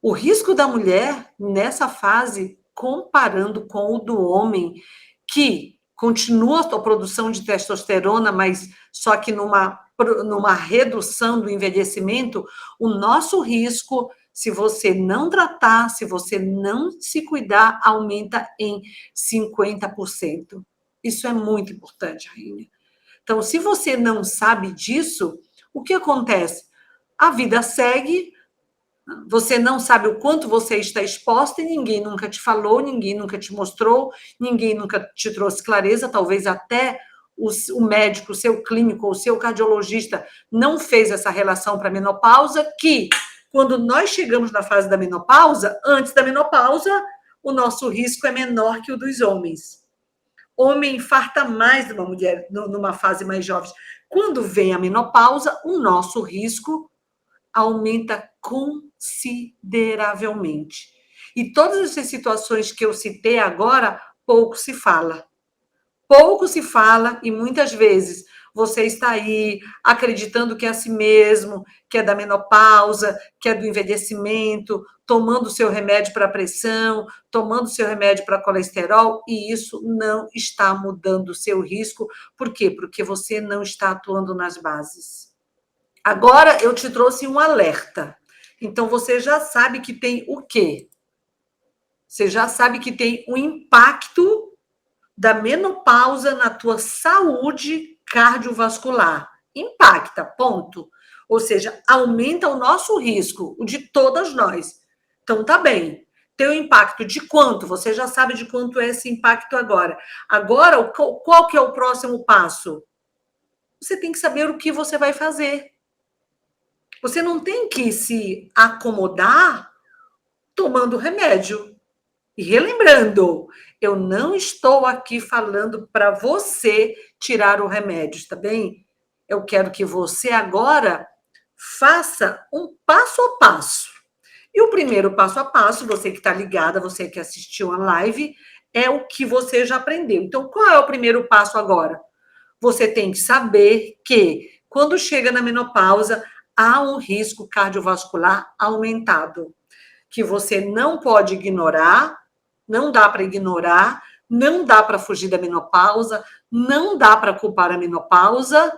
O risco da mulher nessa fase, comparando com o do homem, que continua a sua produção de testosterona, mas só que numa redução do envelhecimento, o nosso risco, se você não tratar, se você não se cuidar, aumenta em 50%. Isso é muito importante, Rainha. Então, se você não sabe disso, o que acontece? A vida segue, você não sabe o quanto você está exposta e ninguém nunca te falou, ninguém nunca te mostrou, ninguém nunca te trouxe clareza, talvez até o médico, o seu clínico, o seu cardiologista não fez essa relação para a menopausa, que quando nós chegamos na fase da menopausa, antes da menopausa, o nosso risco é menor que o dos homens. Homem infarta mais de uma mulher numa fase mais jovem. Quando vem a menopausa, o nosso risco aumenta consideravelmente. E todas essas situações que eu citei agora, pouco se fala. Pouco se fala e muitas vezes você está aí acreditando que é assim mesmo, que é da menopausa, que é do envelhecimento, tomando seu remédio para pressão, tomando seu remédio para colesterol, e isso não está mudando o seu risco. Por quê? Porque você não está atuando nas bases. Agora eu te trouxe um alerta. Então você já sabe que tem o quê? Você já sabe que tem o impacto da menopausa na tua saúde cardiovascular. Impacta, ponto. Ou seja, aumenta o nosso risco, o de todas nós. Então tá bem. Tem o impacto de quanto? Você já sabe de quanto é esse impacto agora. Agora, qual que é o próximo passo? Você tem que saber o que você vai fazer. Você não tem que se acomodar tomando remédio. E relembrando, eu não estou aqui falando para você tirar o remédio, tá bem? Eu quero que você agora faça um passo a passo. E o primeiro passo a passo, você que está ligada, você que assistiu a live, é o que você já aprendeu. Então, qual é o primeiro passo agora? Você tem que saber que, quando chega na menopausa, há um risco cardiovascular aumentado, que você não pode ignorar, não dá para ignorar, não dá para fugir da menopausa, não dá para culpar a menopausa.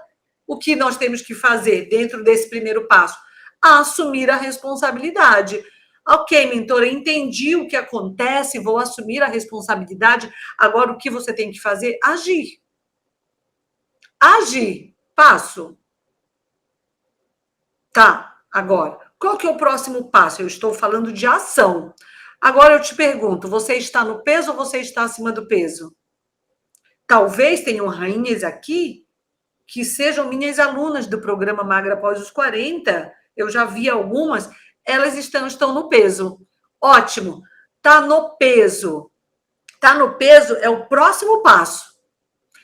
O que nós temos que fazer dentro desse primeiro passo? Assumir a responsabilidade. Ok, mentora, entendi o que acontece, vou assumir a responsabilidade. Agora, o que você tem que fazer? Agir. Agir. Passo. Tá, agora, qual que é o próximo passo? Eu estou falando de ação. Agora eu te pergunto, você está no peso ou você está acima do peso? Talvez tenham rainhas aqui que sejam minhas alunas do programa Magra Após os 40. Eu já vi algumas, elas estão no peso. Ótimo, tá no peso. Tá no peso é o próximo passo.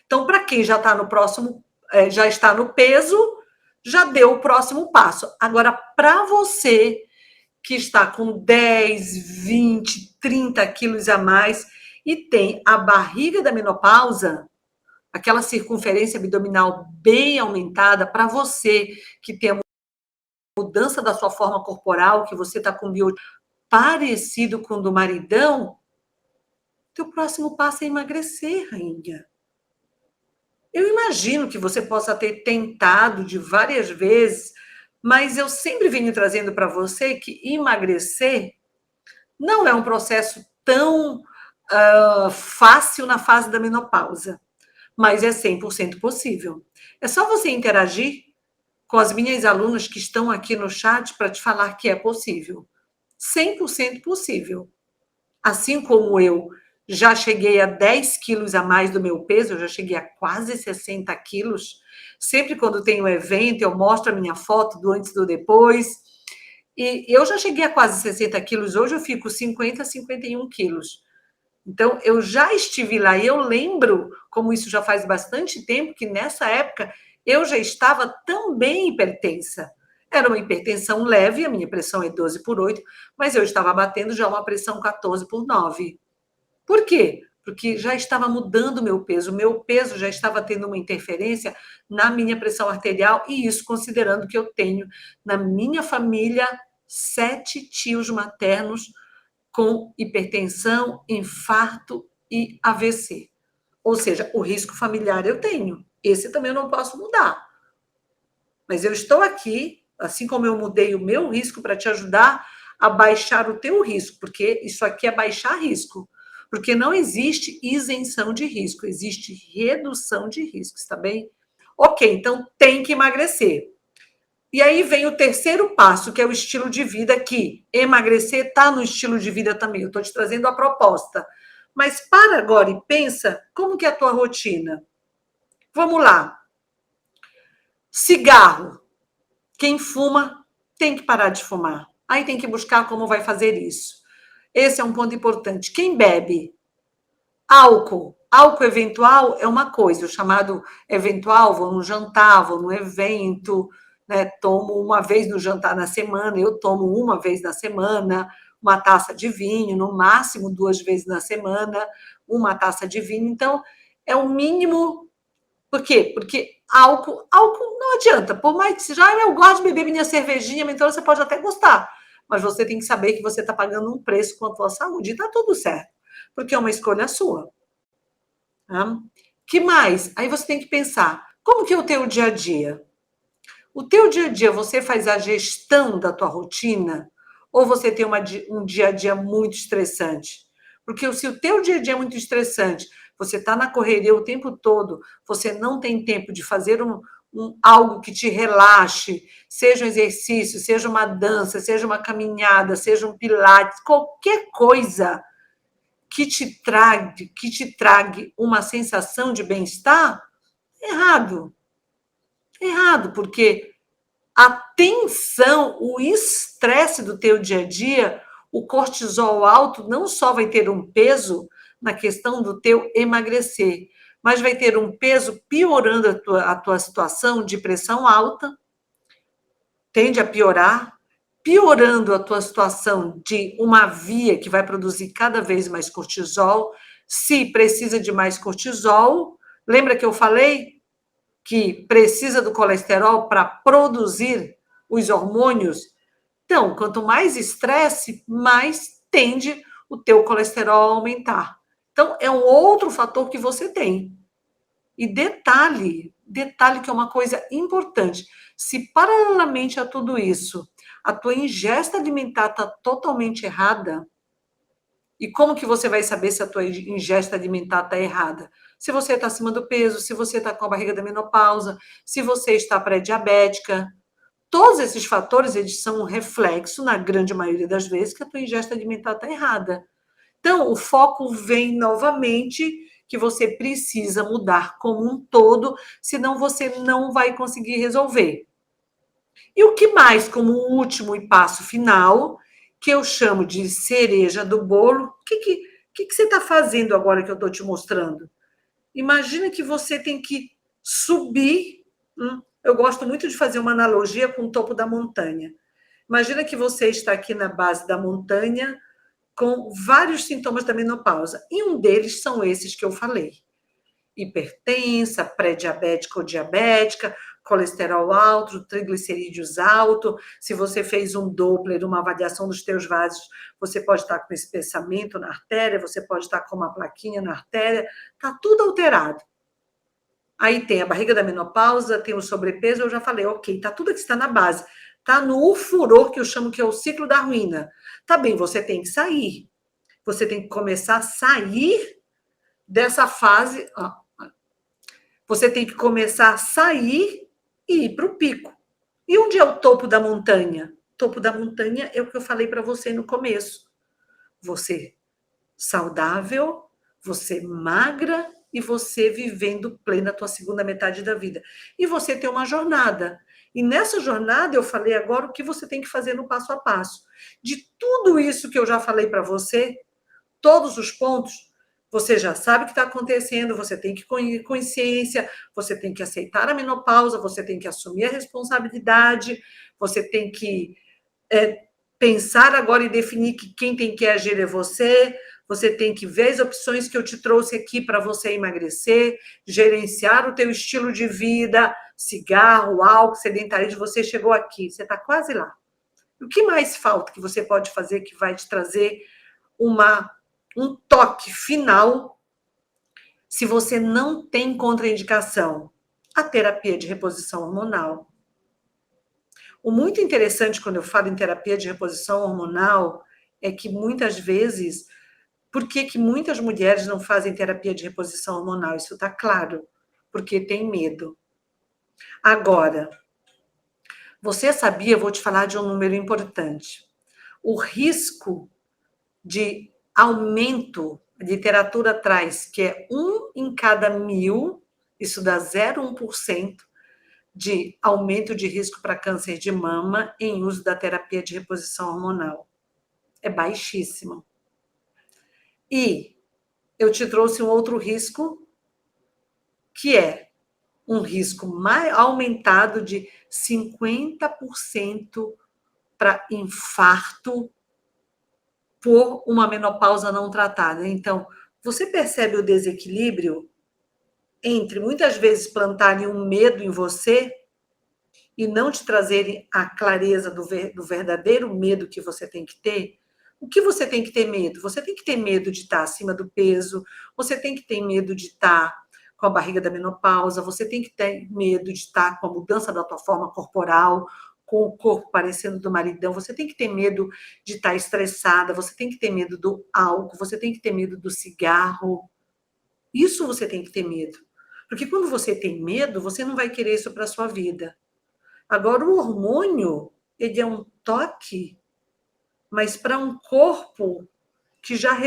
Então, para quem já está no próximo, já está no peso, já deu o próximo passo. Agora, para você que está com 10, 20, 30 quilos a mais e tem a barriga da menopausa, aquela circunferência abdominal bem aumentada, para você que tem a mudança da sua forma corporal, que você está com um biotipo parecido com o do maridão, teu próximo passo é emagrecer, rainha. Eu imagino que você possa ter tentado de várias vezes, mas eu sempre venho trazendo para você que emagrecer não é um processo tão fácil na fase da menopausa, mas é 100% possível. É só você interagir com as minhas alunas que estão aqui no chat para te falar que é possível. 100% possível. Assim como eu já cheguei a 10 quilos a mais do meu peso, eu já cheguei a quase 60 quilos. Sempre quando tem um evento, eu mostro a minha foto do antes e do depois. E eu já cheguei a quase 60 quilos, hoje eu fico 50, 51 quilos. Então, eu já estive lá e eu lembro, como isso já faz bastante tempo, que nessa época eu já estava também hipertensa. Era uma hipertensão leve, a minha pressão é 12/8, mas eu estava batendo já uma pressão 14/9. Por quê? Porque já estava mudando o meu peso já estava tendo uma interferência na minha pressão arterial, e isso considerando que eu tenho na minha família 7 tios maternos com hipertensão, infarto e AVC. Ou seja, o risco familiar eu tenho. Esse também eu não posso mudar. Mas eu estou aqui, assim como eu mudei o meu risco para te ajudar a baixar o teu risco, porque isso aqui é baixar risco. Porque não existe isenção de risco, existe redução de risco, está bem? Ok, então tem que emagrecer. E aí vem o terceiro passo, que é o estilo de vida, que emagrecer está no estilo de vida também. Eu estou te trazendo a proposta. Mas para agora e pensa, como que é a tua rotina? Vamos lá. Cigarro. Quem fuma tem que parar de fumar. Aí tem que buscar como vai fazer isso. Esse é um ponto importante. Quem bebe? Álcool. Álcool eventual é uma coisa, o chamado eventual, vou num jantar, vou num evento, né? Tomo uma vez no jantar na semana, eu tomo uma vez na semana, uma taça de vinho, no máximo 2 vezes na semana, uma taça de vinho. Então, é o mínimo. Por quê? Porque álcool não adianta. Por mais que já eu gosto de beber minha cervejinha, então você pode até gostar, mas você tem que saber que você está pagando um preço com a tua saúde e está tudo certo, porque é uma escolha sua. Tá? Que mais? Aí você tem que pensar, como que é o teu dia a dia? O teu dia a dia, você faz a gestão da tua rotina ou você tem um dia a dia muito estressante? Porque se o teu dia a dia é muito estressante, você está na correria o tempo todo, você não tem tempo de fazer algo que te relaxe, seja um exercício, seja uma dança, seja uma caminhada, seja um pilates, qualquer coisa que te traga uma sensação de bem-estar, errado. Errado, porque a tensão, o estresse do teu dia a dia, o cortisol alto não só vai ter um peso na questão do teu emagrecer, mas vai ter um peso piorando a tua situação de pressão alta, tende a piorar, piorando a tua situação de uma via que vai produzir cada vez mais cortisol. Se precisa de mais cortisol, lembra que eu falei que precisa do colesterol para produzir os hormônios? Então, quanto mais estresse, mais tende o teu colesterol a aumentar. Então, é um outro fator que você tem. E detalhe que é uma coisa importante. Se paralelamente a tudo isso, a tua ingesta alimentar está totalmente errada, e como que você vai saber se a tua ingesta alimentar está errada? Se você está acima do peso, se você está com a barriga da menopausa, se você está pré-diabética. Todos esses fatores, eles são um reflexo, na grande maioria das vezes, que a tua ingesta alimentar está errada. Então, o foco vem novamente que você precisa mudar como um todo, senão você não vai conseguir resolver. E o que mais, como último e passo final, que eu chamo de cereja do bolo, o que você está fazendo agora que eu estou te mostrando? Imagina que você tem que subir. Eu gosto muito de fazer uma analogia com o topo da montanha. Imagina que você está aqui na base da montanha com vários sintomas da menopausa. E um deles são esses que eu falei. Hipertensa, pré-diabética ou diabética, colesterol alto, triglicerídeos alto. Se você fez um Doppler, uma avaliação dos teus vasos, você pode estar com espessamento na artéria, você pode estar com uma plaquinha na artéria, está tudo alterado. Aí tem a barriga da menopausa, tem o sobrepeso, eu já falei, ok, tá tudo que está na base. Tá no furor, que eu chamo que é o ciclo da ruína. Tá bem, você tem que sair. Você tem que começar a sair dessa fase. Você tem que começar a sair e ir para o pico. E onde é o topo da montanha? O topo da montanha é o que eu falei para você no começo. Você saudável, você magra e você vivendo plena a tua segunda metade da vida. E você tem uma jornada. E nessa jornada eu falei agora o que você tem que fazer no passo a passo. De tudo isso que eu já falei para você, todos os pontos, você já sabe o que está acontecendo, você tem que ter consciência, você tem que aceitar a menopausa, você tem que assumir a responsabilidade, você tem que pensar agora e definir que quem tem que agir é você. Você tem que ver as opções que eu te trouxe aqui para você emagrecer, gerenciar o teu estilo de vida, cigarro, álcool, sedentarismo. Você chegou aqui, você está quase lá. O que mais falta que você pode fazer que vai te trazer um toque final se você não tem contraindicação? A terapia de reposição hormonal. O muito interessante quando eu falo em terapia de reposição hormonal é que muitas vezes, por que muitas mulheres não fazem terapia de reposição hormonal? Isso está claro, porque tem medo. Agora, você sabia, vou te falar de um número importante. O risco de aumento, a literatura traz que é 1 em cada 1.000, isso dá 0,1% de aumento de risco para câncer de mama em uso da terapia de reposição hormonal. É baixíssimo. E eu te trouxe um outro risco, que é um risco mais aumentado de 50% para infarto por uma menopausa não tratada. Então, você percebe o desequilíbrio entre muitas vezes plantarem um medo em você e não te trazerem a clareza do verdadeiro medo que você tem que ter? O que você tem que ter medo? Você tem que ter medo de estar acima do peso, você tem que ter medo de estar com a barriga da menopausa, você tem que ter medo de estar com a mudança da tua forma corporal, com o corpo parecendo do maridão, você tem que ter medo de estar estressada, você tem que ter medo do álcool, você tem que ter medo do cigarro. Isso você tem que ter medo. Porque quando você tem medo, você não vai querer isso para a sua vida. Agora, o hormônio, ele é um toque, mas para um corpo que já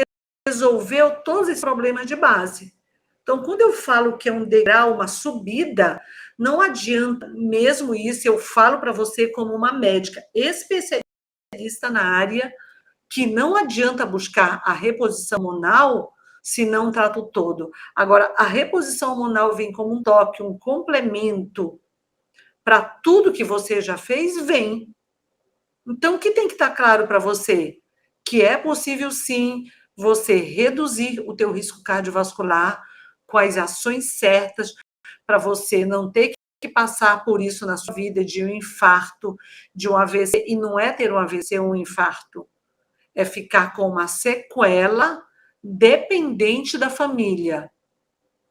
resolveu todos esses problemas de base. Então, quando eu falo que é um degrau, uma subida, não adianta mesmo isso, eu falo para você como uma médica especialista na área, que não adianta buscar a reposição hormonal se não trata o todo. Agora, a reposição hormonal vem como um toque, um complemento para tudo que você já fez, vem. Então, o que tem que estar claro para você? Que é possível, sim, você reduzir o teu risco cardiovascular com as ações certas para você não ter que passar por isso na sua vida, de um infarto, de um AVC. E não é ter um AVC ou um infarto, é ficar com uma sequela dependente da família,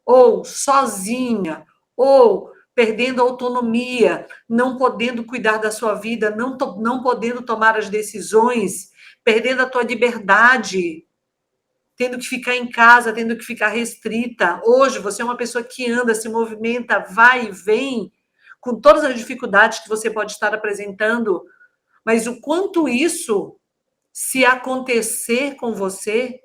ou sozinha, ou perdendo autonomia, não podendo cuidar da sua vida, não podendo tomar as decisões, perdendo a tua liberdade, tendo que ficar em casa, tendo que ficar restrita. Hoje você é uma pessoa que anda, se movimenta, vai e vem, com todas as dificuldades que você pode estar apresentando, mas o quanto isso, se acontecer com você,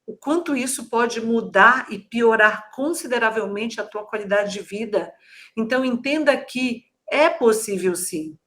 o quanto isso pode mudar e piorar consideravelmente a tua qualidade de vida. Então, entenda que é possível, sim.